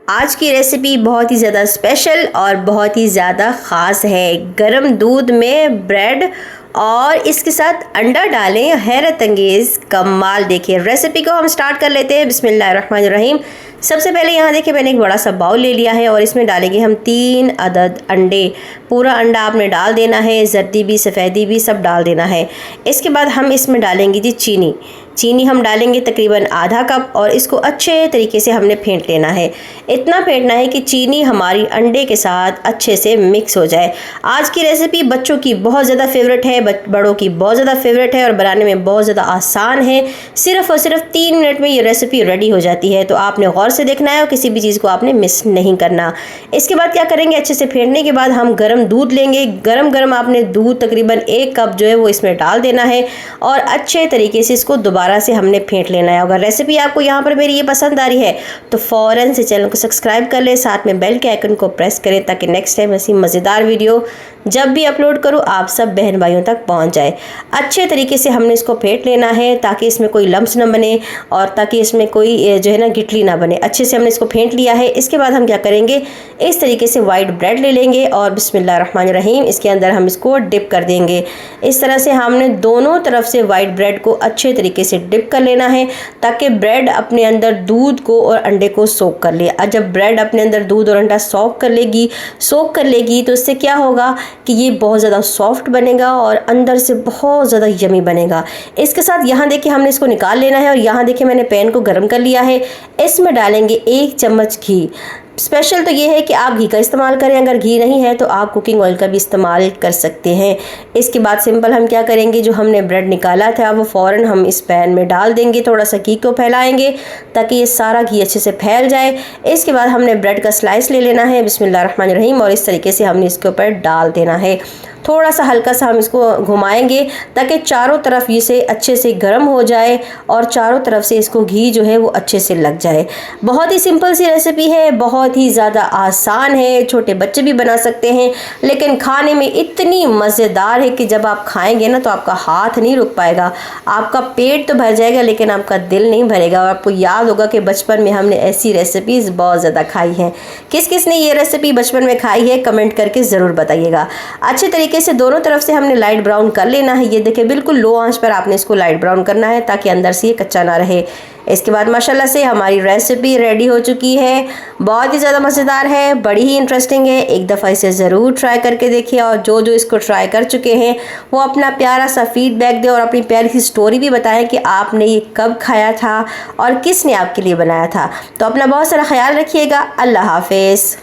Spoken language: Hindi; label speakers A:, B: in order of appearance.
A: आज की रेसिपी बहुत ही ज़्यादा स्पेशल और बहुत ही ज़्यादा ख़ास है। गरम दूध में ब्रेड और इसके साथ अंडा डालें, हैरत अंगेज़ कमाल। देखिए रेसिपी को हम स्टार्ट कर लेते हैं। बिस्मिल्लाहिर्रहमानिर्रहीम। सबसे पहले यहाँ देखिए मैंने एक बड़ा सा बाउल ले लिया है और इसमें डालेंगे हम 3 अदद अंडे। पूरा अंडा आपने डाल देना है, जर्दी भी सफ़ेदी भी सब डाल देना है। इसके बाद हम इसमें डालेंगे जी चीनी हम डालेंगे तकरीबन आधा कप और इसको अच्छे तरीके से हमने फेंट लेना है। इतना फेंटना है कि चीनी हमारी अंडे के साथ अच्छे से मिक्स हो जाए। आज की रेसिपी बच्चों की बहुत ज़्यादा फेवरेट है, बड़ों की बहुत ज़्यादा फेवरेट है और बनाने में बहुत ज़्यादा आसान है। सिर्फ़ और सिर्फ 3 मिनट में ये रेसिपी रेडी हो जाती है, तो आपने गौर से देखना है और किसी भी चीज़ को आपने मिस नहीं करना। इसके बाद क्या करेंगे, अच्छे से फेंटने के बाद हम गर्म दूध लेंगे। गरम आपने दूध तकरीबन 1 कप जो है वो इसमें डाल देना है और अच्छे तरीके से इसको दोबारा से हमने फेंट लेना है। अगर रेसिपी आपको यहाँ पर मेरी ये पसंद आ रही है तो फ़ौरन से चैनल को सब्सक्राइब कर लें, साथ में बेल के आइकन को प्रेस करें ताकि नेक्स्ट टाइम ऐसी मज़ेदार वीडियो जब भी अपलोड करूँ आप सब बहन भाइयों तक पहुँच जाए। अच्छे तरीके से हमने इसको फेंट लेना है ताकि इसमें कोई लम्स ना बने और ताकि इसमें कोई जो है ना गिटली ना बने। अच्छे से हमने इसको फेंट लिया है। इसके बाद हम क्या करेंगे, इस तरीके से वाइट ब्रेड ले लेंगे और बिस्मिल्लाहिर्रहमानिर्रहीम इसके अंदर हम इसको डिप कर देंगे। इस तरह से हमने दोनों तरफ से वाइट ब्रेड को अच्छे तरीके से डिप कर लेना है ताकि ब्रेड अपने अंदर दूध को और अंडे को सोक कर ले। और जब ब्रेड अपने अंदर दूध और अंडा सोक कर लेगी तो इससे क्या होगा कि ये बहुत ज़्यादा सॉफ्ट बनेगा और अंदर से बहुत ज़्यादा यमी बनेगा। इसके साथ यहाँ देखिए हमने इसको निकाल लेना है और यहाँ देखिए मैंने पैन को गर्म कर लिया है। इसमें डालेंगे 1 चम्मच घी। स्पेशल तो ये है कि आप घी का इस्तेमाल करें, अगर घी नहीं है तो आप कुकिंग ऑयल का भी इस्तेमाल कर सकते हैं। इसके बाद सिंपल हम क्या करेंगे, जो हमने ब्रेड निकाला था वो फ़ौरन हम इस पैन में डाल देंगे। थोड़ा सा घी को फैलाएंगे ताकि ये सारा घी अच्छे से फैल जाए। इसके बाद हमने ब्रेड का स्लाइस ले लेना है बिस्मिल्लाहिर्रहमानिर्रहीम और इस तरीके से हमने इसके ऊपर डाल देना है। थोड़ा सा हल्का सा हम इसको घुमाएंगे ताकि चारों तरफ इसे अच्छे से गर्म हो जाए और चारों तरफ से इसको घी जो है वो अच्छे से लग जाए। बहुत ही सिंपल सी रेसिपी है, बहुत ही ज़्यादा आसान है, छोटे बच्चे भी बना सकते हैं, लेकिन खाने में इतनी मज़ेदार है कि जब आप खाएंगे ना तो आपका हाथ नहीं रुक पाएगा। आपका पेट तो भर जाएगा लेकिन आपका दिल नहीं भरेगा। और आपको याद होगा कि बचपन में हमने ऐसी रेसिपीज़ बहुत ज़्यादा खाई हैं। किस किस ने ये रेसिपी बचपन में खाई है कमेंट करके ज़रूर बताइएगा। अच्छे तरीके से दोनों तरफ से हमने लाइट ब्राउन कर लेना है। ये देखिए बिल्कुल लो आंच पर आपने इसको लाइट ब्राउन करना है ताकि अंदर से ये कच्चा ना रहे। इसके बाद माशाल्लाह से हमारी रेसिपी रेडी हो चुकी है। बहुत ही ज़्यादा मज़ेदार है, बड़ी ही इंटरेस्टिंग है। एक दफ़ा इसे ज़रूर ट्राई करके देखिए और जो इसको ट्राई कर चुके हैं वो अपना प्यारा सा फीडबैक दें और अपनी प्यारी सी स्टोरी भी बताएं कि आपने ये कब खाया था और किसने आपके लिए बनाया था। तो अपना बहुत सारा ख्याल रखिएगा। अल्लाह हाफिज़।